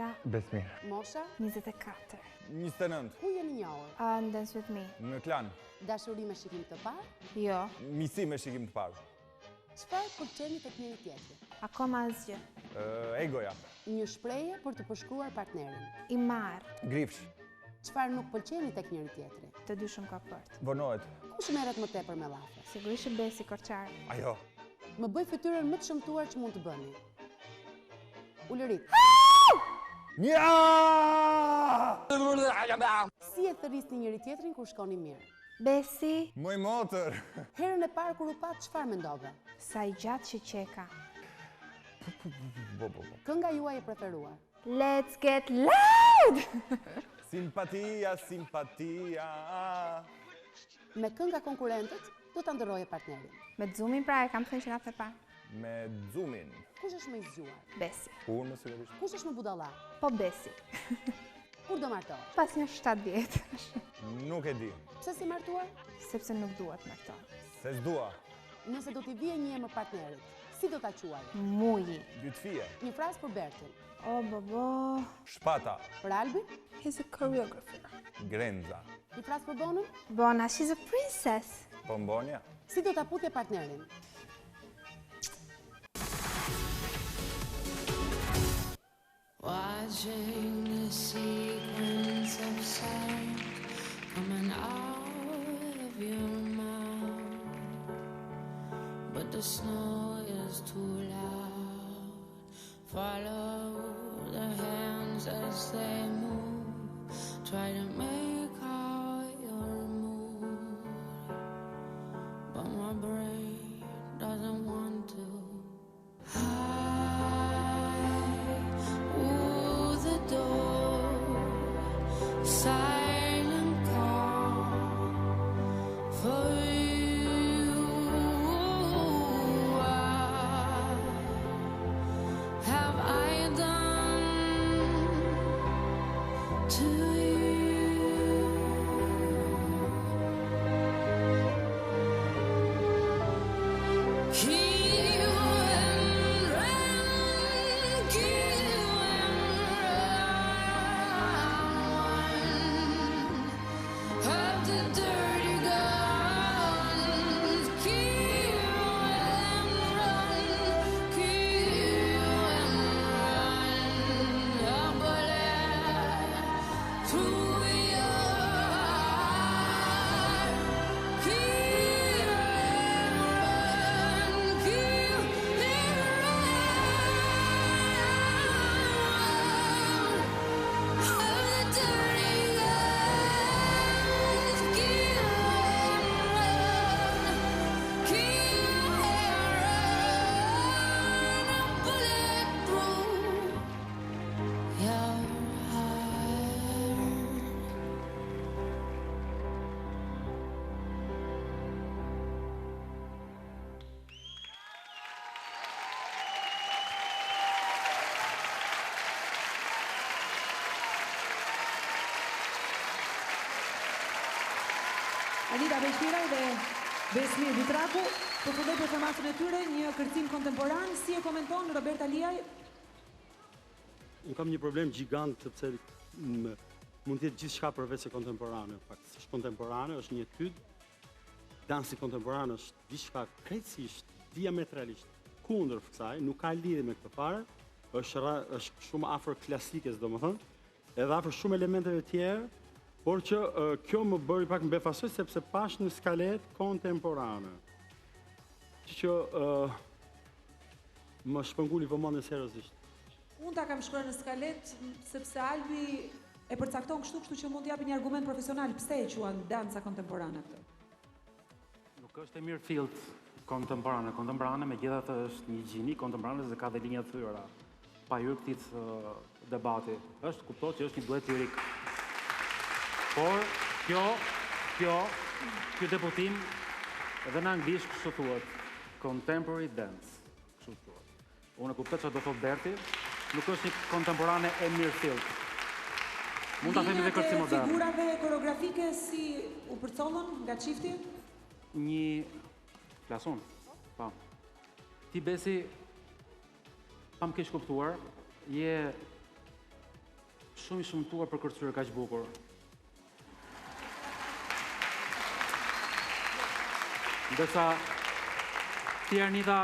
Anita. Besmir. Mosha? 24. 29. Ku jeni njohur? Në Dance With Me. Në Klan. Dashuri me shikim të parë? Jo. Misi me shikim të parë. Çfarë pëlqeni tek njëri tjetri? Akoma asgjë. Egoja. Një shprehje për të përshkruar partnerin. I marr. Grifsh. Çfarë nuk pëlqeni tek njëri tjetri? Të dy shumë kaport. Vonohet. Kush merret më tepër me llafe? Sigurisht Besi Korçar. Ajo. Më bëj fytyrën më të shëmtuar që mund të bëni. Ulërit. Nja! Si e thërrisni njëri tjetrin kur shkoni mirë? Besi, Moj motër. Herën e parë kur u pat, çfarë mendove? sa i gjatë që qeka. Kënga juaj e preferuar? Let's get loud! Simpatia, simpatia. Me kënga konkurrentët, do ta ndërroje partnerin. Me Xumin pra e kam thënë që natë e parë. Me Xumin. Kush është më i zgjuar? Besi. Unë sigurisht. Kush është më budalla? Po Besi. Kur do martohesh? Pas një 7 vjetësh. Nuk e di. Pse si martuar? Sepse nuk duhet me këto. Se s'dua. Nëse do t'i vije një emër partnerit, si do ta quaje? Muji. Gytfie. Një frazë për Bertin. O, bobo. Shpata. Për Albin? He's a choreographer. Grenza. Një frazë për Bonën? Bona, she's a princess. Bombonja. Si do ta putje partnerin? Watching the sequence of sound coming out of your mouth, but the snow is too loud. Follow the hands as they move, try to make out your mood, but my brain doesn't want to. Silent call for you. What have I done to you? Kill and run, kill and run. Of the dirty guns, kill and run, kill and run. A bullet through your heart, kill and run, kill and run. Of the dirty guns, kill and run, kill and run. A bullet through your heart. Anita Beqiraj dhe Besmir Vitraku përfundoi performancën e tyre një kërcim kontemporan. Si e komenton Roberta Liaj? Unë kam një problem gjigant sepse mund të jetë gjithçka përveç se kontemporane. Në fakt, s'është kontemporane, është një etyd. Dansi kontemporan është diçka krejtësisht, diametralisht kundër kësaj, nuk ka lidhje me këtë fare. Është shumë afër klasikes, domethënë, edhe afër shumë elementeve të tjerë, por që kjo më bëri pak mbefasoj sepse pash një skalet kontemporane. Që më shpënguli vëmendjen seriozisht. Unë ta kam shkruar në skalet sepse Albi e përcakton kështu që mund t'japi një argument profesional pse e quan danca kontemporane këtë. Nuk është e mirë filt kontemporane. Kontemporane megjithatë është një gjini kontemporane dhe ka dhe linja të thyra. Pa hyrë këtij debati. Është kuptohet që është një duet lirik. Por kjo deputim edhe në anglisht kështu thuhet, contemporary dance, kështu thuhet. Unë e kuptoj çfarë do thotë Berti, nuk është një kontemporane e mirë filt. Mund ta themi edhe kërcim modern. Figurave koreografike si u përcollën nga çifti? Një plason. Po. Ti Besi pam keq kuptuar, je shumë i shëmtuar për kërcyer kaq bukur. Ndërsa ti Ernita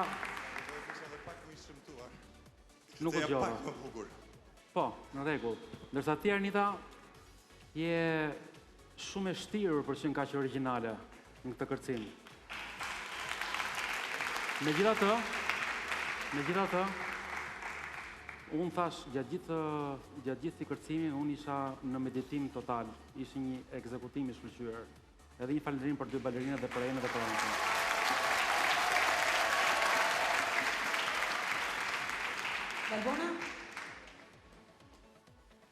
nuk u dëgjova. Po, në rregull. Ndërsa ti Ernita je shumë e shtirur për qenë kaq origjinale në këtë kërcim. Megjithatë, unë thash gjatë gjithë kërcimin unë isha në meditim total, ishte një ekzekutim i shkëlqyer. Edhe një falënderim për dy balerinat dhe për Enën dhe për Antën. Valbona?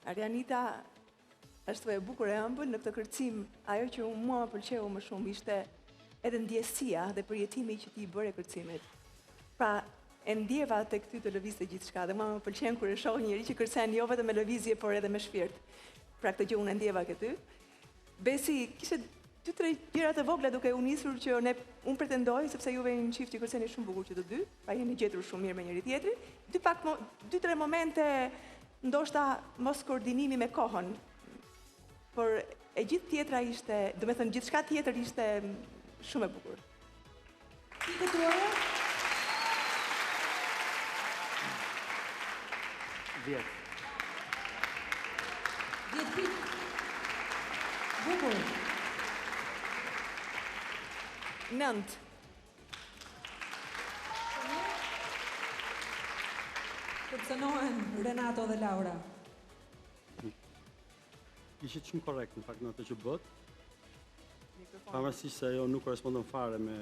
Arianita është e bukur e ëmbël në këtë kërcim. Ajo që mua më pëlqeu më shumë ishte edhe ndjesia dhe përjetimi që ti i bëre kërcimit. Pra, e ndjeva tek ty të lëvizte gjithçka dhe mua më pëlqen kur e shoh njëri që kërcen jo vetëm me lëvizje, por edhe me shpirt. Pra këtë gjë unë e ndjeva ke ty. Besi kishte 2-3 gjëra të vogla duke u nisur që unë pretendoj, sepse juve një qift që kërceni shumë bukur që të dy, pa jeni gjetur shumë mirë me njëri tjetrin, 2-3 momente ndoshta mos koordinimi me kohën, por e gjithë tjetra ishte, do me thënë gjithçka tjetër ishte shumë e bukur. Pikë tuaja? 10. 10 pikë. Bukur. 9. Përcënohen Renato dhe Laura. Ishit shumë korrekt në fakt në atë që bët. Pavarësisht se ajo nuk korrespondon fare me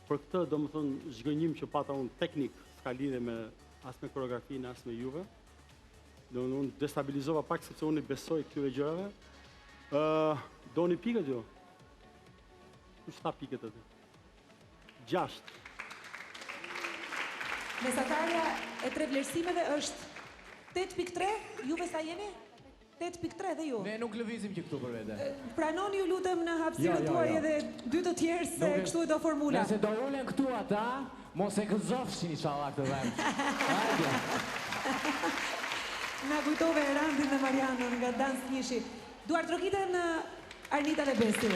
për këtë domethënë zhgënjim që pata unë teknik s'ka lidhje me as me koreografinë as me juve. Unë destabilizova pak sepse unë i besoj këtyre gjërave. Doni pikët jo? Kush tha pikët aty? 6. Mesatarja e tre vlerësimeve është 8.3, juve sa jeni? 8.3 dhe ju. Ne nuk lëvizim që këtu për vete. Pranoni ju lutem në hapësirën tuaj edhe dy të tjerë se kështu e do formula. Nëse do ulen këtu ata, mos e gëzofshin inshallah këtë vend. Hajde. Na kujtove Erandin dhe Marianën nga Dans Njishi. Duart rokiten Arnita dhe Besi.